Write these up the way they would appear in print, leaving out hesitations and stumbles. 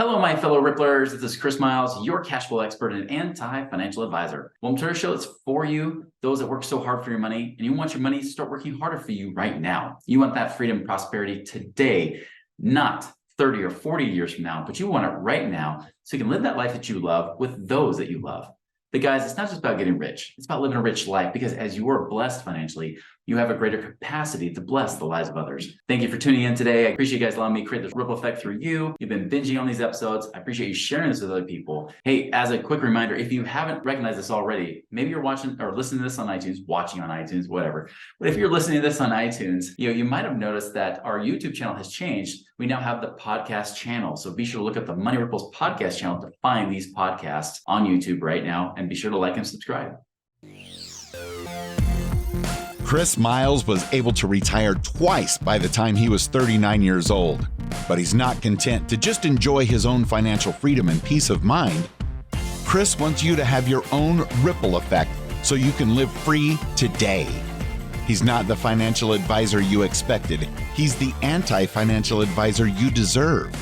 Hello, my fellow Ripplers. This is Chris Miles, your cash flow expert and anti-financial advisor. Welcome to our show. It's for you, those that work so hard for your money, and you want your money to start working harder for you right now. You want that freedom and prosperity today, not 30 or 40 years from now, but you want it right now so you can live that life that you love with those that you love. But guys, it's not just about getting rich. It's about living a rich life, because as you are blessed financially, you have a greater capacity to bless the lives of others. Thank you for tuning in today. I appreciate you guys allowing me to create this ripple effect through you. You've been binging on these episodes. I appreciate you sharing this with other people. Hey, as a quick reminder, if you haven't recognized this already, maybe you're watching or listening to this on iTunes, watching on iTunes, whatever. But if you're listening to this on iTunes, you might have noticed that our YouTube channel has changed. We now have the podcast channel. So be sure to look up the Money Ripples podcast channel to find these podcasts on YouTube right now. And be sure to like and subscribe. Chris Miles was able to retire twice by the time he was 39 years old, but he's not content to just enjoy his own financial freedom and peace of mind. Chris wants you to have your own ripple effect so you can live free today. He's not the financial advisor you expected. He's the anti-financial advisor you deserve.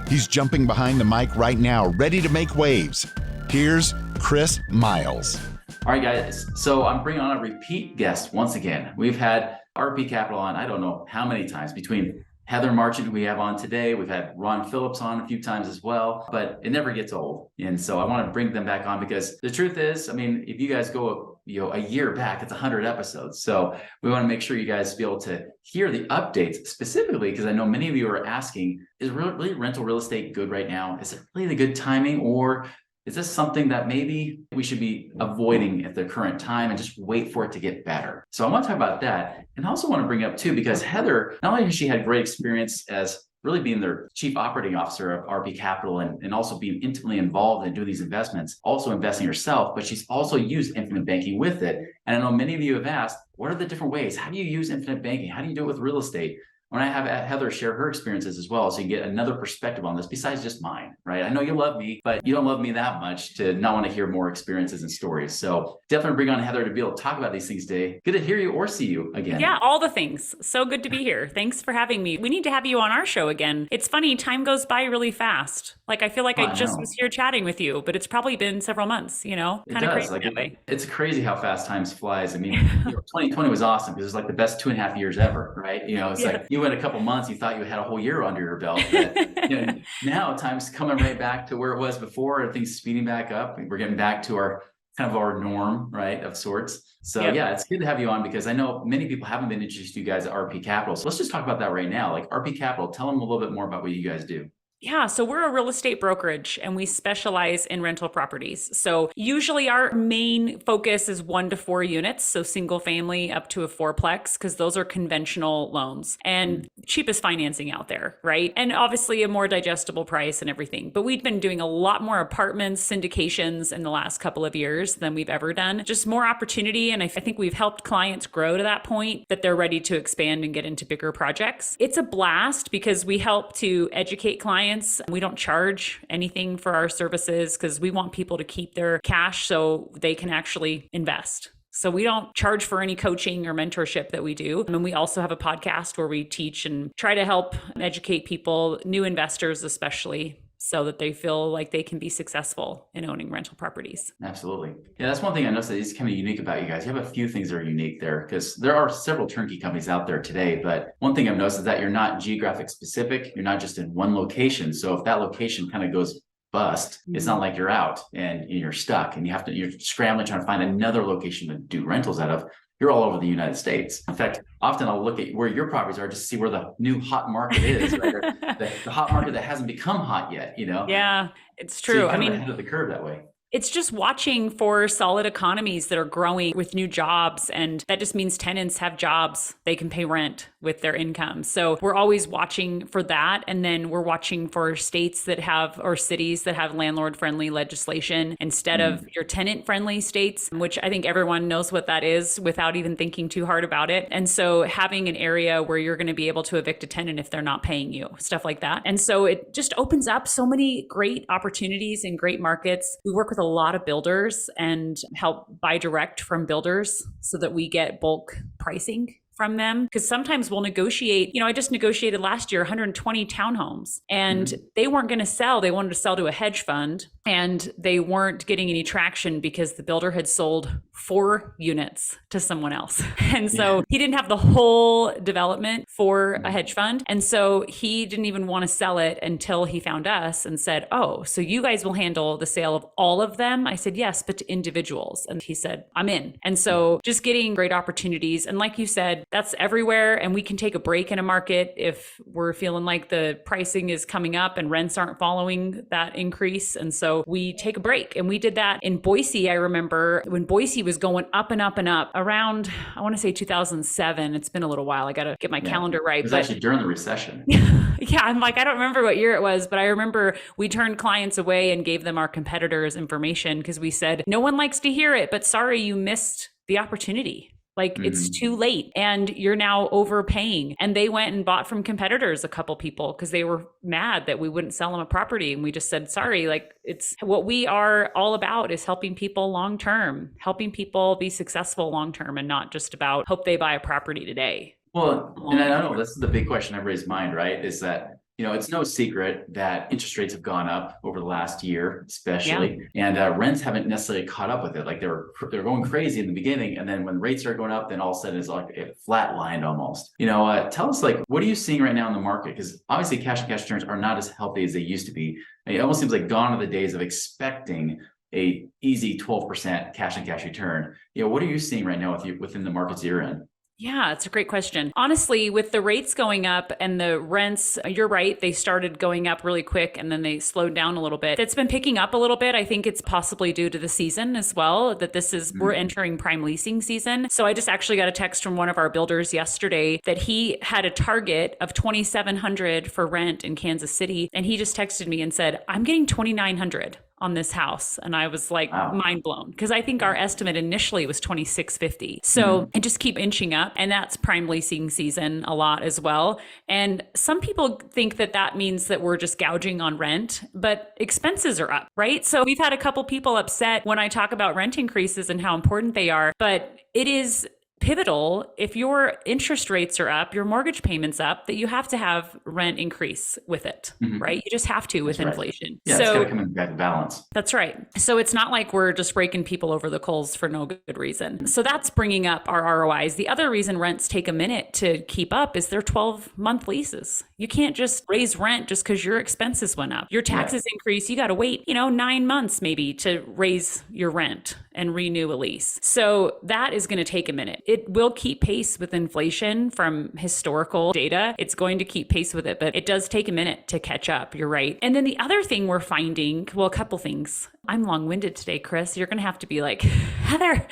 He's jumping behind the mic right now, ready to make waves. Here's Chris Miles. All right, guys. So I'm bringing on a repeat guest once again. We've had RP Capital on, I don't know how many times, between Heather Marchant, who we have on today. We've had Ron Phillips on a few times as well, but it never gets old. And so I want to bring them back on because the truth is, I mean, if you guys go a year back, it's 100 episodes. So we want to make sure you guys be able to hear the updates specifically, because I know many of you are asking, is really rental real estate good right now? Is it really the good timing, or is this something that maybe we should be avoiding at the current time and just wait for it to get better? So I want to talk about that. And I also want to bring up too, because Heather, not only has she had great experience as really being their chief operating officer of RP Capital and also being intimately involved in doing these investments, also investing herself, but she's also used infinite banking with it. And I know many of you have asked, what are the different ways? How do you use infinite banking? How do you do it with real estate? When I have Heather share her experiences as well, so you get another perspective on this besides just mine, right? I know you love me, but you don't love me that much to not want to hear more experiences and stories. So definitely bring on Heather to be able to talk about these things today. Good to hear you or see you again. Yeah, all the things. So good to be here. Thanks for having me. We need to have you on our show again. It's funny, time goes by really fast. Like, I feel like I just was here chatting with you, but it's probably been several months, kind of crazy that way. It's crazy how fast time flies. I mean, 2020 was awesome because it was like the best 2.5 years ever, right? It's like you went a couple months, you thought you had a whole year under your belt. But, now time's coming right back to where it was before. Everything's speeding back up. We're getting back to our kind of our norm, right, of sorts. So yeah, it's good to have you on because I know many people haven't been introduced to you guys at RP Capital. So let's just talk about that right now. Like RP Capital, tell them a little bit more about what you guys do. Yeah, so we're a real estate brokerage and we specialize in rental properties. So usually our main focus is 1 to 4 units, so single family up to a 4-plex, because those are conventional loans and cheapest financing out there, right? And obviously a more digestible price and everything. But we've been doing a lot more apartments, syndications in the last couple of years than we've ever done. Just more opportunity. And I think we've helped clients grow to that point that they're ready to expand and get into bigger projects. It's a blast because we help to educate clients. We don't charge anything for our services because we want people to keep their cash so they can actually invest. So we don't charge for any coaching or mentorship that we do. And we also have a podcast where we teach and try to help educate people, new investors especially, so that they feel like they can be successful in owning rental properties. Absolutely. Yeah, that's one thing I noticed that is kind of unique about you guys. You have a few things that are unique there because there are several turnkey companies out there today. But one thing I've noticed is that you're not geographic specific. You're not just in one location. So if that location kind of goes bust, it's not like you're out and you're stuck and you're scrambling trying to find another location to do rentals out of. You're all over the United States. In fact, often I'll look at where your properties are just to see where the new hot market is, right? the hot market that hasn't become hot yet, Yeah, it's true. So you're kind of ahead of the curve that way. It's just watching for solid economies that are growing with new jobs. And that just means tenants have jobs. They can pay rent with their income. So we're always watching for that. And then we're watching for states that have, or cities that have landlord friendly legislation instead of your tenant friendly states, which I think everyone knows what that is without even thinking too hard about it. And so having an area where you're going to be able to evict a tenant if they're not paying you, stuff like that. And so it just opens up so many great opportunities in great markets. We work with a lot of builders and help buy direct from builders so that we get bulk pricing from them, because sometimes we'll negotiate. I just negotiated last year 120 townhomes, and they weren't going to sell. They wanted to sell to a hedge fund, and they weren't getting any traction because the builder had sold 4 units to someone else. And so he didn't have the whole development for a hedge fund. And so he didn't even want to sell it until he found us and said, "Oh, so you guys will handle the sale of all of them?" I said, "Yes, but to individuals." And he said, "I'm in." And so just getting great opportunities. And like you said, that's everywhere. And we can take a break in a market if we're feeling like the pricing is coming up and rents aren't following that increase. And so we take a break. And we did that in Boise. I remember when Boise was going up and up and up around, I want to say 2007. It's been a little while. I got to get my calendar right. It was actually during the recession. Yeah, I'm like, I don't remember what year it was, but I remember we turned clients away and gave them our competitors' information because we said, no one likes to hear it, but sorry, you missed the opportunity. Like it's too late and you're now overpaying. And they went and bought from competitors, a couple people, because they were mad that we wouldn't sell them a property. And we just said, sorry, like it's what we are all about is helping people long term, helping people be successful long term, and not just about hope they buy a property today. Well, and I know this is the big question everybody's mind, right? Is that, it's no secret that interest rates have gone up over the last year, especially, and rents haven't necessarily caught up with it. Like they're going crazy in the beginning, and then when rates are going up, then all of a sudden it's like it flatlined almost. Tell us, like, what are you seeing right now in the market? Because obviously cash and cash returns are not as healthy as they used to be. It almost seems like gone are the days of expecting a easy 12% cash and cash return. What are you seeing right now within the markets you're in? Yeah, it's a great question. Honestly, with the rates going up and the rents, you're right, they started going up really quick and then they slowed down a little bit. It's been picking up a little bit. I think it's possibly due to the season as well, that we're entering prime leasing season. So I just actually got a text from one of our builders yesterday that he had a target of $2,700 for rent in Kansas City. And he just texted me and said, I'm getting $2,900 on this house. And I was like, mind blown, because I think our estimate initially was $2,650. So it just keep inching up, and that's prime leasing season a lot as well. And some people think that that means that we're just gouging on rent, but expenses are up, right? So we've had a couple people upset when I talk about rent increases and how important they are, but it is pivotal if your interest rates are up, your mortgage payments up, that you have to have rent increase with it, right? You just have to with inflation. Yeah, so it's got to come in back to balance. That's right. So it's not like we're just breaking people over the coals for no good reason. So that's bringing up our ROIs. The other reason rents take a minute to keep up is they're 12-month leases. You can't just raise rent just because your expenses went up. Your taxes increase. You got to wait, 9 months maybe to raise your rent and renew a lease. So that is going to take a minute. It will keep pace with inflation from historical data. It's going to keep pace with it, but it does take a minute to catch up. You're right. And then the other thing we're finding, well, a couple things. I'm long-winded today, Chris. You're going to have to be like, Heather,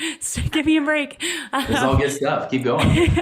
give me a break. It's all good stuff. Keep going.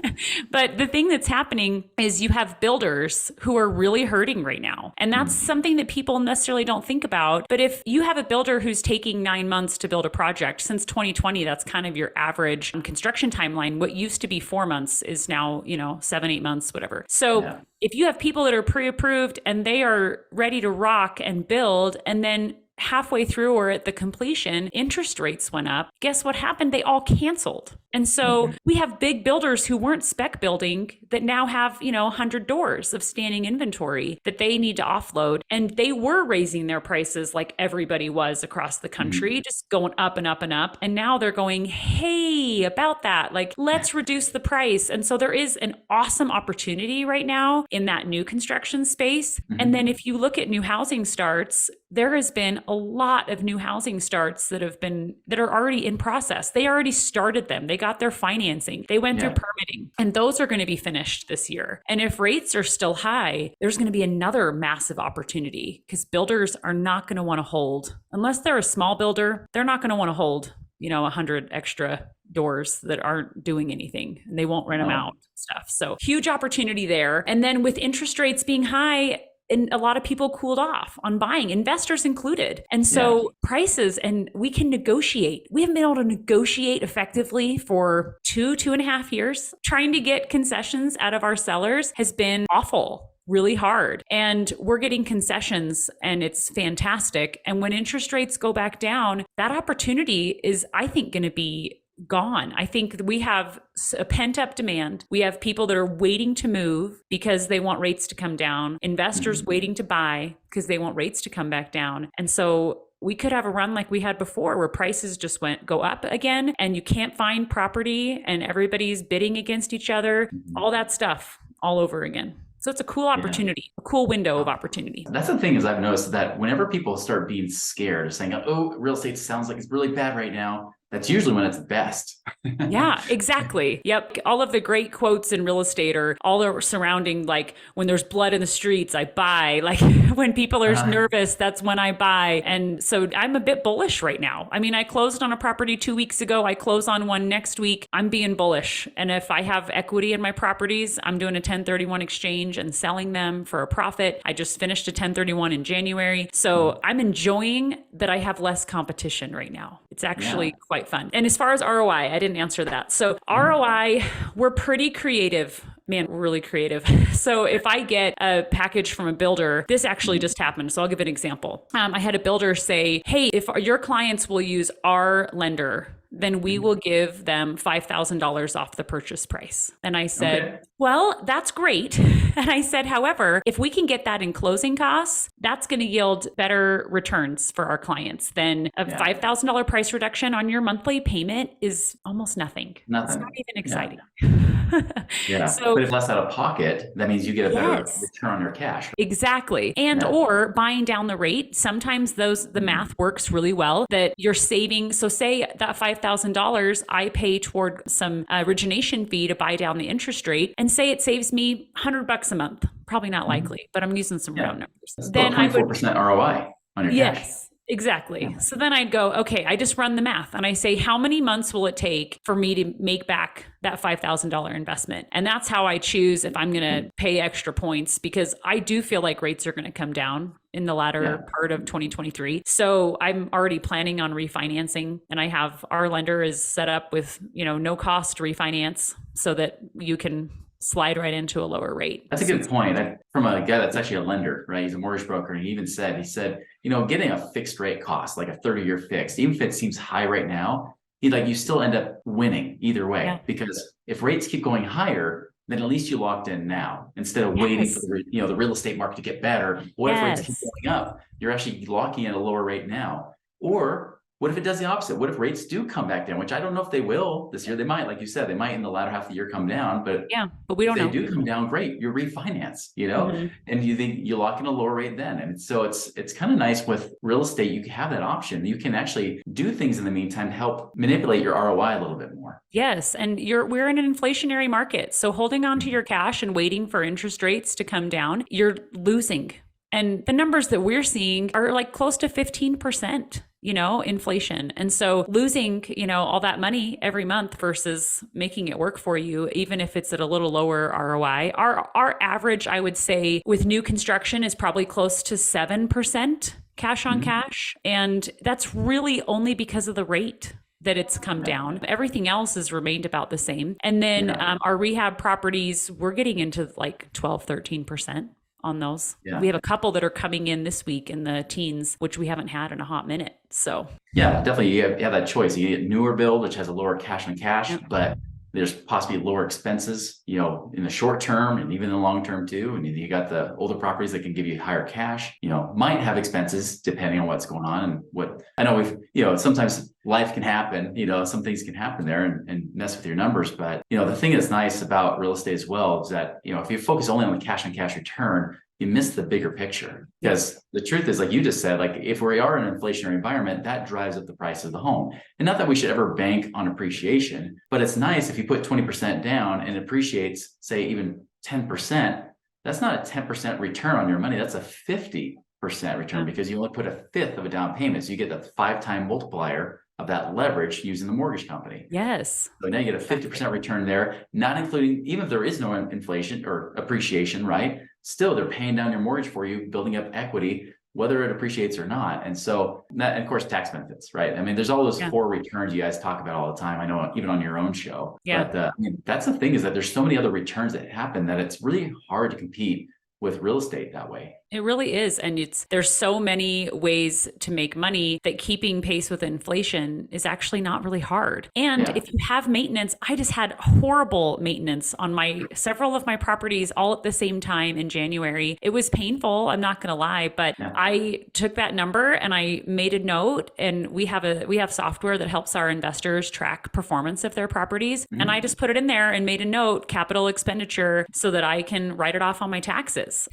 But the thing that's happening is you have builders who are really hurting right now. And that's something that people necessarily don't think about. But if you have a builder who's taking 9 months to build a project, since 2020, that's kind of your average construction timeline. What used to be 4 months is now, 7-8 months, whatever. So if you have people that are pre-approved and they are ready to rock and build, and then halfway through or at the completion, interest rates went up. Guess what happened? They all canceled. And so we have big builders who weren't spec building that now have, 100 doors of standing inventory that they need to offload. And they were raising their prices like everybody was across the country, just going up and up and up. And now they're going, hey, about that, like, let's reduce the price. And so there is an awesome opportunity right now in that new construction space. And then if you look at new housing starts, there has been a lot of new housing starts that are already in process. They already started them. They got their financing. They went through permitting, and those are going to be finished this year. And if rates are still high, there's going to be another massive opportunity, because builders are not going to want to hold, unless they're a small builder, they're not going to want to hold, 100 extra doors that aren't doing anything, and they won't rent them out and stuff. So huge opportunity there. And then with interest rates being high, and a lot of people cooled off on buying, investors included. And so prices, and we can negotiate. We haven't been able to negotiate effectively for 2.5 years. Trying to get concessions out of our sellers has been awful, really hard. And we're getting concessions, and it's fantastic. And when interest rates go back down, that opportunity is, I think, going to be gone. I think we have a pent up demand. We have people that are waiting to move because they want rates to come down, investors waiting to buy because they want rates to come back down. And so we could have a run like we had before where prices just go up again and you can't find property and everybody's bidding against each other, all that stuff all over again. So it's a cool opportunity, a cool window of opportunity. That's the thing is I've noticed that whenever people start being scared, saying, oh, real estate sounds like it's really bad right now, that's usually when it's the best. Yeah, exactly. Yep. All of the great quotes in real estate are all surrounding, like, when there's blood in the streets, I buy. Like, when people are nervous, that's when I buy. And so I'm a bit bullish right now. I mean, I closed on a property 2 weeks ago. I close on one next week. I'm being bullish. And if I have equity in my properties, I'm doing a 1031 exchange and selling them for a profit. I just finished a 1031 in January. So I'm enjoying that I have less competition right now. It's actually quite fun. And as far as ROI, I didn't answer that. So ROI, we're pretty creative. Man, we're really creative. So if I get a package from a builder, this actually just happened. So I'll give an example. I had a builder say, hey, if your clients will use our lender, then we will give them $5,000 off the purchase price. And I said, well, that's great. And I said, however, if we can get that in closing costs, that's going to yield better returns for our clients than a $5,000 price reduction on your monthly payment is almost nothing. It's not even exciting. So, but if less out of pocket, that means you get a better return on your cash. Exactly. And or buying down the rate. Sometimes the math works really well that you're saving. So say that $5,000 I pay toward some origination fee to buy down the interest rate, and say it saves me $100 a month. Probably not likely, but I'm using some round numbers. That's then 24% ROI on your cash. Exactly. So then I'd go, okay, I just run the math and I say, how many months will it take for me to make back that $5,000 investment? And that's how I choose if I'm going to pay extra points, because I do feel like rates are going to come down in the latter part of 2023. So I'm already planning on refinancing, and I have our lender is set up with, no cost refinance so that you can slide right into a lower rate. That's a good point. From a guy that's actually a lender, right? He's a mortgage broker. And he even said, getting a fixed rate cost, like a 30-year fixed, even if it seems high right now, you still end up winning either way, because if rates keep going higher, then at least you locked in now instead of waiting for the real estate market to get better. What if rates keep going up? You're actually locking in a lower rate now. Or what if it does the opposite? What if rates do come back down, which I don't know if they will this year. They might, like you said, they might in the latter half of the year come down, but we don't know. If they do come down, great. You refinance, and you think you lock in a lower rate then. And so it's kind of nice with real estate. You can have that option. You can actually do things in the meantime to help manipulate your ROI a little bit more. Yes. And we're in an inflationary market. So holding on to your cash and waiting for interest rates to come down, you're losing. And the numbers that we're seeing are like close to 15%. Inflation. And so losing, all that money every month versus making it work for you, even if it's at a little lower ROI, our average, I would say, with new construction is probably close to 7% cash on cash. And that's really only because of the rate that it's come down. Everything else has remained about the same. And then our rehab properties, we're getting into like 12, 13%. On those. We have a couple that are coming in this week in the teens, which we haven't had in a hot minute. So definitely you have that choice. You get newer build, which has a lower cash on cash, but there's possibly lower expenses, in the short term and even in the long term too. And you got the older properties that can give you higher cash, might have expenses depending on what's going on and what I know sometimes life can happen, some things can happen there and mess with your numbers. But, the thing that's nice about real estate as well is that, if you focus only on the cash on cash return, you miss the bigger picture, because the truth is, like you just said, like if we are in an inflationary environment, that drives up the price of the home. And not that we should ever bank on appreciation, but it's nice if you put 20% down and it appreciates, say even 10%, that's not a 10% return on your money. That's a 50% return because you only put a fifth of a down payment. So you get the 5-time multiplier of that leverage using the mortgage company. Yes. So now you get a 50% return there, not including, even if there is no inflation or appreciation, right? Still, they're paying down your mortgage for you, building up equity, whether it appreciates or not. And so that, and of course, tax benefits, right? I mean, there's all those 4 returns you guys talk about all the time. I know even on your own show. But that's the thing, is that there's so many other returns that happen that it's really hard to compete with real estate that way. It really is. And there's so many ways to make money that keeping pace with inflation is actually not really hard. And Yeah. if you have maintenance, I just had horrible maintenance on several of my properties all at the same time in January. It was painful, I'm not going to lie, but Yeah. I took that number and I made a note, and we have software that helps our investors track performance of their properties. And I just put it in there and made a note, capital expenditure, so that I can write it off on my taxes.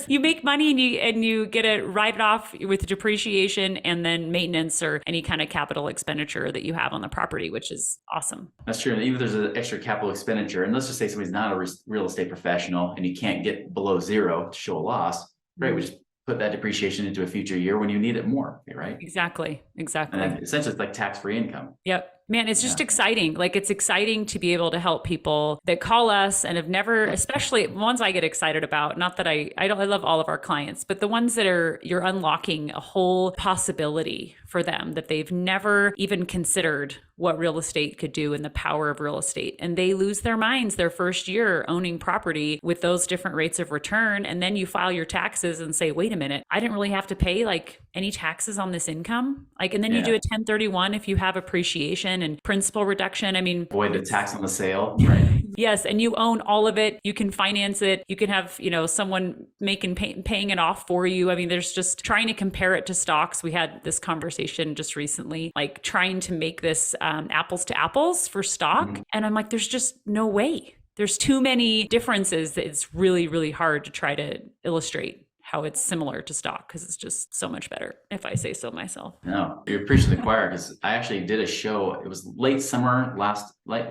You make money and you get to write it off with depreciation and then maintenance or any kind of capital expenditure that you have on the property, which is awesome. That's true. And even if there's an extra capital expenditure, and let's just say somebody's not a real estate professional and you can't get below zero to show a loss, right? We just put that depreciation into a future year when you need it more, right? Exactly. And then essentially it's like tax-free income. Yep. Man, it's just exciting. Like, it's exciting to be able to help people that call us and have never, especially ones I get excited about. Not that I love all of our clients, but the ones that you're unlocking a whole possibility for them that they've never even considered what real estate could do and the power of real estate. And they lose their minds their first year owning property with those different rates of return. And then you file your taxes and say, wait a minute, I didn't really have to pay like any taxes on this income. Like, and then you do a 1031 if you have appreciation and principal reduction. I mean, avoid the tax on the sale, right? Yes. And you own all of it. You can finance it. You can have, someone paying it off for you. I mean, there's just trying to compare it to stocks. We had this conversation just recently, like trying to make this apples to apples for stock. And I'm like, there's just no way. There's too many differences that it's really, really hard to try to illustrate how it's similar to stock, because it's just so much better, if I say so myself. No, you're preaching to the choir, because I actually did a show. It was late summer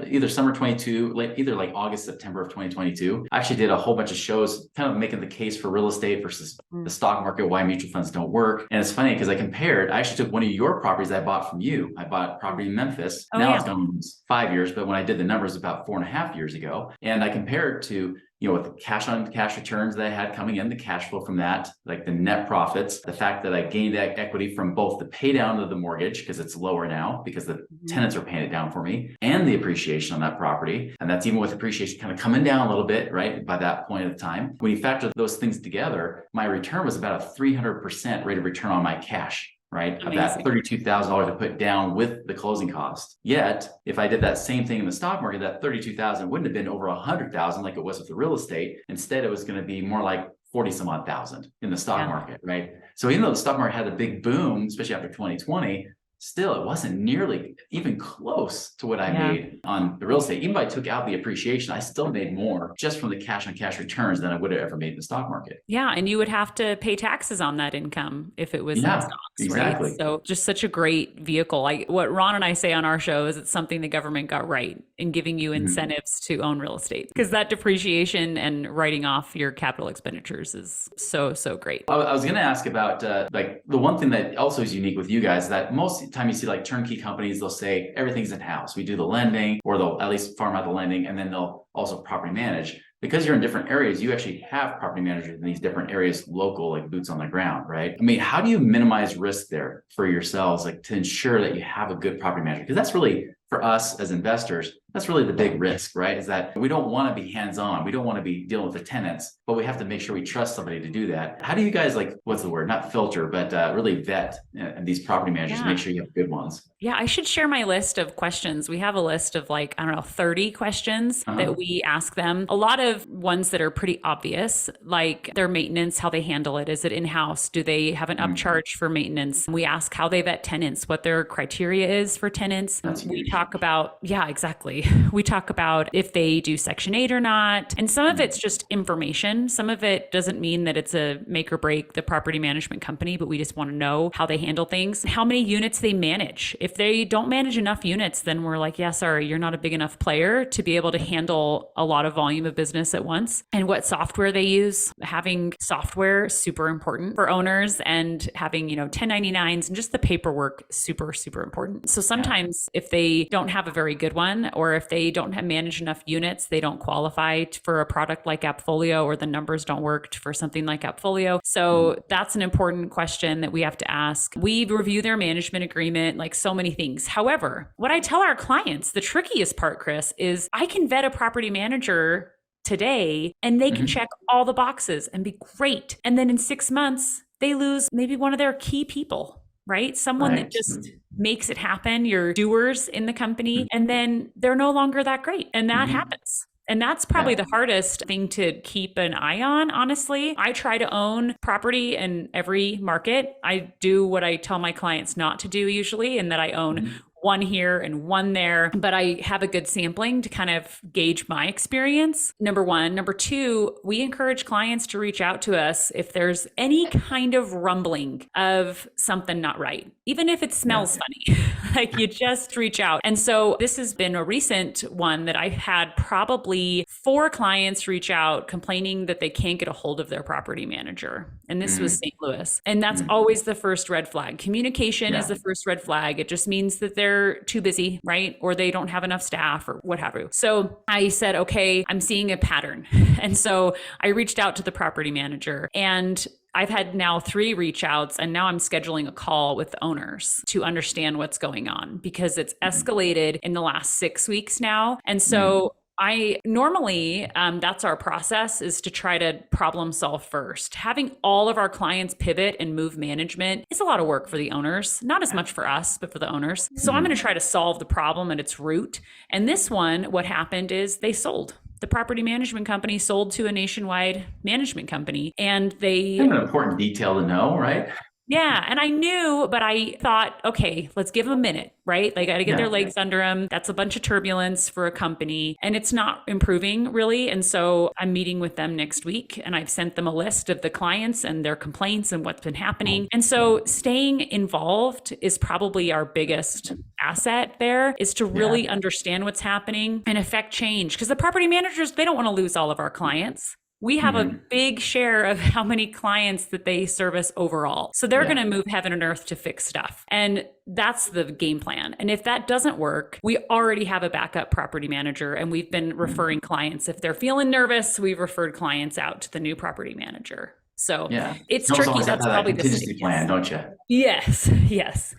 either summer 22, either like August, September of 2022. I actually did a whole bunch of shows kind of making the case for real estate versus the stock market, why mutual funds don't work. And it's funny because I actually took one of your properties I bought from you. I bought property in Memphis. It's gone 5 years, but when I did the numbers about 4.5 years ago, and I compared to with the cash on cash returns that I had coming in, the cash flow from that, like the net profits, the fact that I gained that equity from both the pay down of the mortgage, because it's lower now because the tenants are paying it down for me, and the appreciation on that property. And that's even with appreciation kind of coming down a little bit, right? By that point of time, when you factor those things together, my return was about a 300% rate of return on my cash. Right? Of that $32,000 I put down with the closing cost. Yet, if I did that same thing in the stock market, that $32,000 wouldn't have been over $100,000 like it was with the real estate. Instead, it was going to be more like 40 some odd thousand in the stock market, right? So even though the stock market had a big boom, especially after 2020, still it wasn't nearly even close to what I made on the real estate. Even if I took out the appreciation, I still made more just from the cash on cash returns than I would have ever made in the stock market. Yeah. And you would have to pay taxes on that income if it was in stocks, exactly. Right? So just such a great vehicle. What Ron and I say on our show is it's something the government got right in giving you incentives to own real estate, because that depreciation and writing off your capital expenditures is so, so great. I was going to ask about like the one thing that also is unique with you guys, that most time you see like turnkey companies, they'll say everything's in-house. We do the lending, or they'll at least farm out the lending, and then they'll also property manage. Because you're in different areas, you actually have property managers in these different areas, local, like boots on the ground, right? I mean, how do you minimize risk there for yourselves, like to ensure that you have a good property manager? Because that's really, for us as investors, that's really the big risk, right? Is that we don't want to be hands-on. We don't want to be dealing with the tenants, but we have to make sure we trust somebody to do that. How do you guys, like, what's the word? Not filter, but really vet these property managers, make sure you have good ones? Yeah, I should share my list of questions. We have a list of 30 questions that we ask them. A lot of ones that are pretty obvious, like their maintenance, how they handle it. Is it in-house? Do they have an upcharge for maintenance? We ask how they vet tenants, what their criteria is for tenants. We talk about, exactly. We talk about if they do Section 8 or not. And some of it's just information. Some of it doesn't mean that it's a make or break the property management company, but we just want to know how they handle things, how many units they manage. If they don't manage enough units, then we're like, yeah, sorry, you're not a big enough player to be able to handle a lot of volume of business at once. And what software they use. Having software, super important for owners, and having, 1099s and just the paperwork, super, super important. So sometimes if they don't have a very good one, or if they don't have managed enough units, they don't qualify for a product like Appfolio, or the numbers don't work for something like Appfolio. So that's an important question that we have to ask. We review their management agreement, like so many things. However, what I tell our clients, the trickiest part, Chris, is I can vet a property manager today and they can check all the boxes and be great. And then in 6 months, they lose maybe one of their key people, right? Someone that just makes it happen, your doers in the company, and then they're no longer that great. And that happens. And that's probably the hardest thing to keep an eye on, honestly. I try to own property in every market. I do what I tell my clients not to do usually, and that I own one here and one there, but I have a good sampling to kind of gauge my experience. Number one. Number two, we encourage clients to reach out to us if there's any kind of rumbling of something not right, even if it smells funny. Like, you just reach out. And so this has been a recent one that I've had probably 4 clients reach out complaining that they can't get a hold of their property manager. And this was St. Louis. And that's always the first red flag. Communication is the first red flag. It just means that they're too busy, right? Or they don't have enough staff or what have you. So I said, okay, I'm seeing a pattern. And so I reached out to the property manager, and I've had now 3 reach outs, and now I'm scheduling a call with the owners to understand what's going on, because it's escalated in the last 6 weeks now. And so I normally, that's our process, is to try to problem solve first. Having all of our clients pivot and move management is a lot of work for the owners, not as much for us, but for the owners. So I'm going to try to solve the problem at its root. And this one, what happened is they sold. The property management company sold to a nationwide management company, and they... Kind of an important detail to know, right? Yeah. And I knew, but I thought, okay, let's give them a minute, right? They got to get their legs under them. That's a bunch of turbulence for a company, and it's not improving really. And so I'm meeting with them next week, and I've sent them a list of the clients and their complaints and what's been happening. And so staying involved is probably our biggest asset there, is to really understand what's happening and affect change. Because the property managers, they don't want to lose all of our clients. We have a big share of how many clients that they service overall. So they're going to move heaven and earth to fix stuff. And that's the game plan. And if that doesn't work, we already have a backup property manager, and we've been referring clients. If they're feeling nervous, we've referred clients out to the new property manager. So it's tricky. That's probably the stickiest plan, don't you? Yes.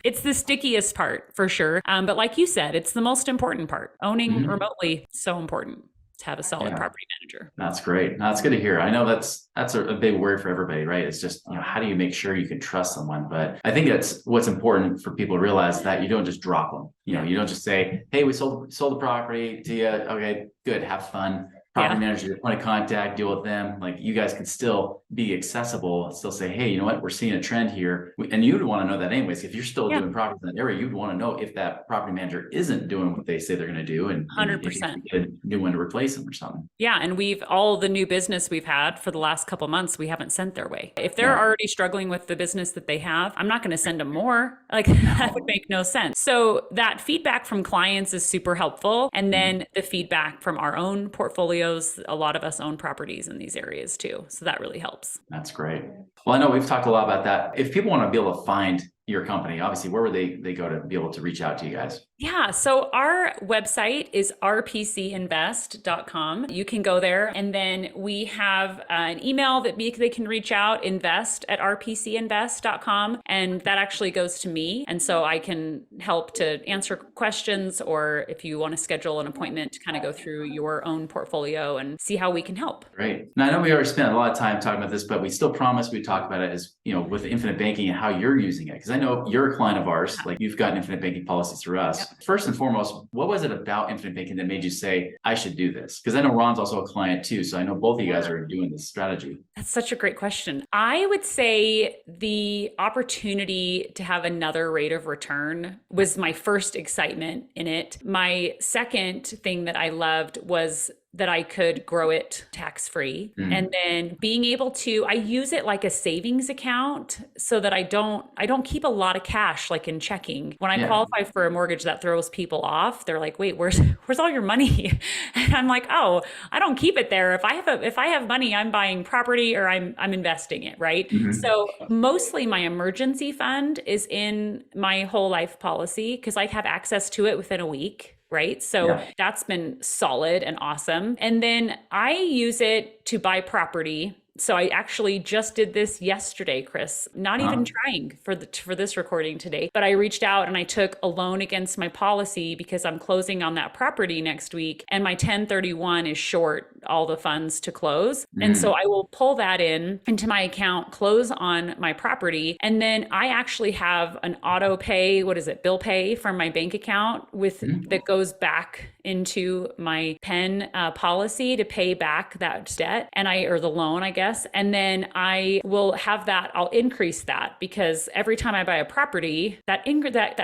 It's the stickiest part for sure. But like you said, it's the most important part. Owning remotely, so important to have a solid property manager. That's great. No, that's good to hear. I know that's a big worry for everybody, right? It's just, how do you make sure you can trust someone? But I think that's what's important for people to realize, that you don't just drop them. You don't just say, hey, we sold the property to you. Okay, good. Have fun. Property manager, point of contact, deal with them. Like, you guys can still be accessible, still say, hey, you know what, we're seeing a trend here. And you'd want to know that anyways. If you're still doing property in that area, you'd want to know if that property manager isn't doing what they say they're going to do, and 100% get a new one to replace them or something. Yeah. And all the new business we've had for the last couple of months, we haven't sent their way. If they're already struggling with the business that they have, I'm not going to send them more. Like, that would make no sense. So that feedback from clients is super helpful. And then the feedback from our own portfolios, a lot of us own properties in these areas too. So that really helps. That's great. Well, I know we've talked a lot about that. If people want to be able to find your company, obviously, where would they go to be able to reach out to you guys? Yeah. So our website is rpcinvest.com. You can go there, and then we have an email that they can reach out, invest@rpcinvest.com. And that actually goes to me. And so I can help to answer questions, or if you want to schedule an appointment to kind of go through your own portfolio and see how we can help. Great. Now, I know we already spent a lot of time talking about this, but we still promise we talk about it as, with infinite banking and how you're using it. Because I know you're a client of ours, like, you've got infinite banking policies through us. First and foremost, what was it about infinite banking that made you say, I should do this? Because I know Ron's also a client too. So I know both of you guys are doing this strategy. That's such a great question. I would say the opportunity to have another rate of return was my first excitement in it. My second thing that I loved was that I could grow it tax-free. And then being able to, I use it like a savings account, so that I don't keep a lot of cash like in checking. When I qualify for a mortgage, that throws people off. They're like, wait, where's all your money? And I'm like, oh, I don't keep it there. If I have money, I'm buying property, or I'm investing it, right? So mostly my emergency fund is in my whole life policy, because I have access to it within a week. Right. So that's been solid and awesome. And then I use it to buy property So I actually just did this yesterday, Chris, not even trying for this recording today, but I reached out and I took a loan against my policy because I'm closing on that property next week and my 1031 is short all the funds to close. And so I will pull that into my account, close on my property, and then I actually have an auto pay, bill pay from my bank account that goes back into my pen policy to pay back that debt or the loan, I guess. And then I will have that, I'll increase that because every time I buy a property, that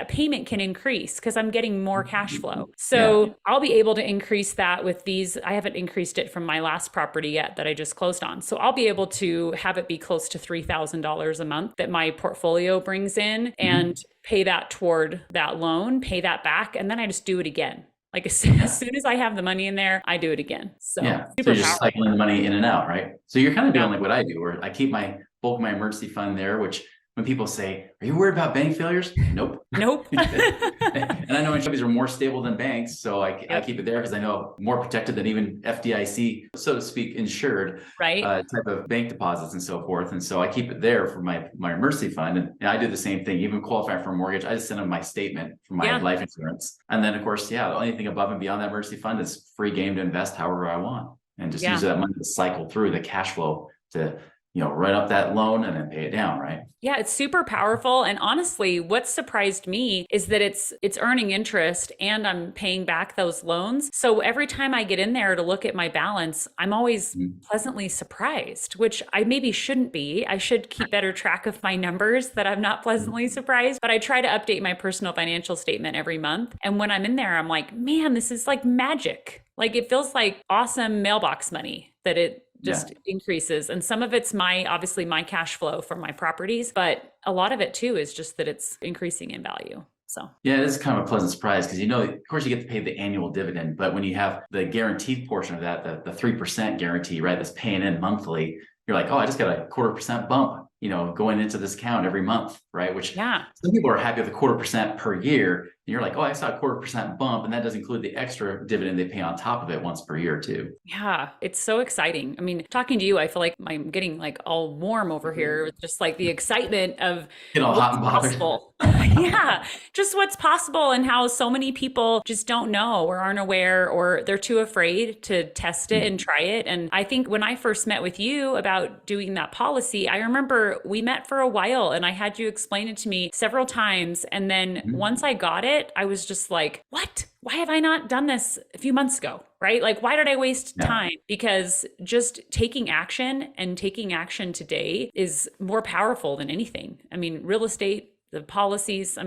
payment can increase because I'm getting more cash flow. So I'll be able to increase that with these. I haven't increased it from my last property yet that I just closed on. So I'll be able to have it be close to $3,000 a month that my portfolio brings in and pay that toward that loan, pay that back. And then I just do it again. Like as soon as I have the money in there, I do it again. So so super you're just cycling the money in and out, right? So you're kind of doing like what I do, where I keep my bulk of my emergency fund there, which when people say, are you worried about bank failures? Nope. Nope. And I know insurance are more stable than banks. So I keep it there because I know more protected than even FDIC, so to speak, insured type of bank deposits and so forth. And so I keep it there for my emergency fund. And I do the same thing, even qualify for a mortgage. I just send them my statement for my life insurance. And then of course, the only thing above and beyond that emergency fund is free game to invest however I want and just use that money to cycle through the cash flow to write up that loan and then pay it down, right? Yeah, it's super powerful. And honestly, what surprised me is that it's earning interest and I'm paying back those loans. So every time I get in there to look at my balance, I'm always pleasantly surprised, which I maybe shouldn't be. I should keep better track of my numbers that I'm not pleasantly surprised. But I try to update my personal financial statement every month. And when I'm in there, I'm like, man, this is like magic. Like it feels like awesome mailbox money that it just increases. And some of it's obviously my cash flow from my properties, but a lot of it too is just that it's increasing in value. So it is kind of a pleasant surprise because of course you get to pay the annual dividend, but when you have the guaranteed portion of that, the 3% guarantee, right, that's paying in monthly, you're like, oh, I just got a 0.25% bump, going into this account every month, right? Which some people are happy with a 0.25% per year. And you're like, oh, I saw a 0.25% bump. And that does include the extra dividend they pay on top of it once per year too. Yeah, it's so exciting. I mean, talking to you, I feel like I'm getting like all warm over here with just like the excitement of hot and possible. Just what's possible and how so many people just don't know or aren't aware or they're too afraid to test it and try it. And I think when I first met with you about doing that policy, I remember we met for a while and I had you explain it to me several times. And then once I got it, I was just like, what? Why have I not done this a few months ago? Right? Like, why did I waste time? Because just taking action today is more powerful than anything. I mean, real estate, the policies,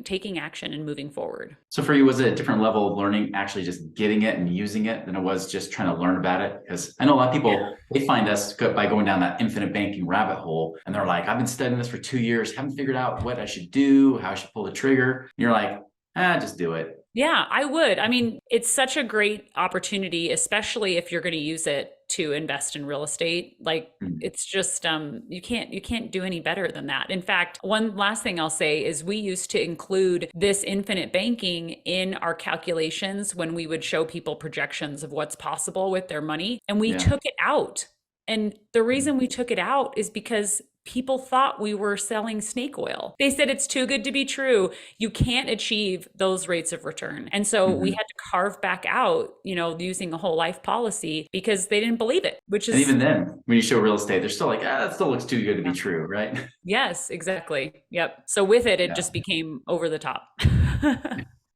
taking action and moving forward. So for you, was it a different level of learning, actually just getting it and using it than it was just trying to learn about it? Because I know a lot of people, they find us by going down that infinite banking rabbit hole. And they're like, I've been studying this for 2 years, haven't figured out what I should do, how I should pull the trigger. And you're like, just do it. Yeah, I would. I mean, it's such a great opportunity, especially if you're going to use it to invest in real estate. Like it's just, you can't do any better than that. In fact, one last thing I'll say is we used to include this infinite banking in our calculations when we would show people projections of what's possible with their money. And we took it out. And the reason we took it out is because people thought we were selling snake oil. They said it's too good to be true. You can't achieve those rates of return. And so we had to carve back out, using a whole life policy because they didn't believe it, which is. And even then, when you show real estate, they're still like, that still looks too good to be true, right? Yes, exactly. Yep. So with it, it just became over the top.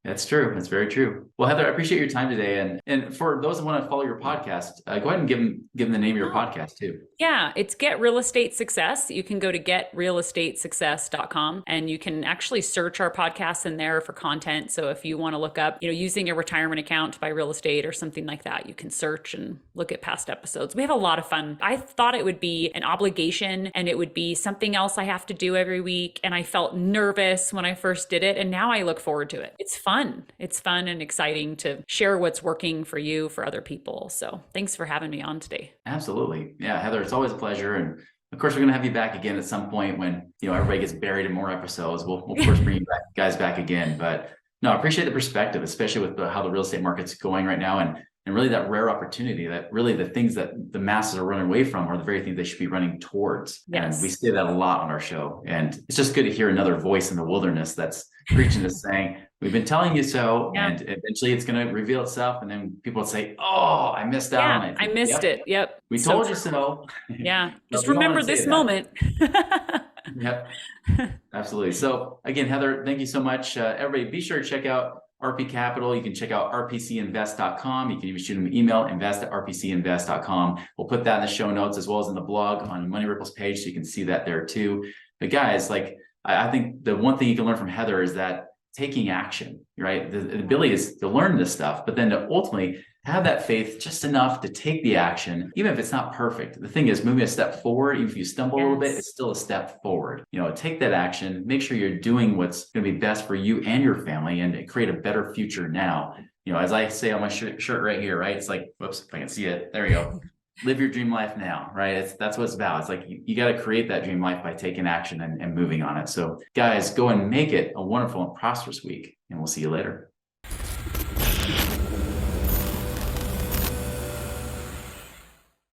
That's true. That's very true. Well, Heather, I appreciate your time today. And for those who want to follow your podcast, go ahead and give them the name of your podcast too. Yeah, it's Get Real Estate Success. You can go to getrealestatesuccess.com and you can actually search our podcast in there for content. So if you want to look up, using a retirement account to buy real estate or something like that, you can search and look at past episodes. We have a lot of fun. I thought it would be an obligation and it would be something else I have to do every week. And I felt nervous when I first did it. And now I look forward to it. It's fun. It's fun and exciting to share what's working for you, for other people. So thanks for having me on today. Absolutely. Yeah, Heather, it's always a pleasure. And of course, we're going to have you back again at some point when, everybody gets buried in more episodes. We'll of course bring you guys back again. But no, I appreciate the perspective, especially with how the real estate market's going right now. And and really that rare opportunity, that really the things that the masses are running away from are the very things they should be running towards. Yes. And we say that a lot on our show. And it's just good to hear another voice in the wilderness that's preaching this saying, we've been telling you so, Yeah. and eventually it's going to reveal itself. And then people will say, oh, I missed out on it. I missed it. Yep. We told you so. Yeah. Just we don't remember wanna say this that. moment. Yep, absolutely. So again, Heather, thank you so much. Everybody, be sure to check out RP Capital. You can check out rpcinvest.com. You can even shoot them an email, invest@rpcinvest.com. We'll put that in the show notes as well as in the blog on Money Ripple's page, so you can see that there too. But guys, like I think the one thing you can learn from Heather is that taking action, right? The ability is to learn this stuff, but then to ultimately have that faith just enough to take the action, even if it's not perfect. The thing is, moving a step forward, even if you stumble a little bit, it's still a step forward. Take that action, make sure you're doing what's going to be best for you and your family and create a better future now. As I say on my shirt right here, right? It's like, whoops, if I can see it, there you go. Live your dream life now, right? That's what it's about. It's like you got to create that dream life by taking action and moving on it. So guys, go and make it a wonderful and prosperous week, and we'll see you later.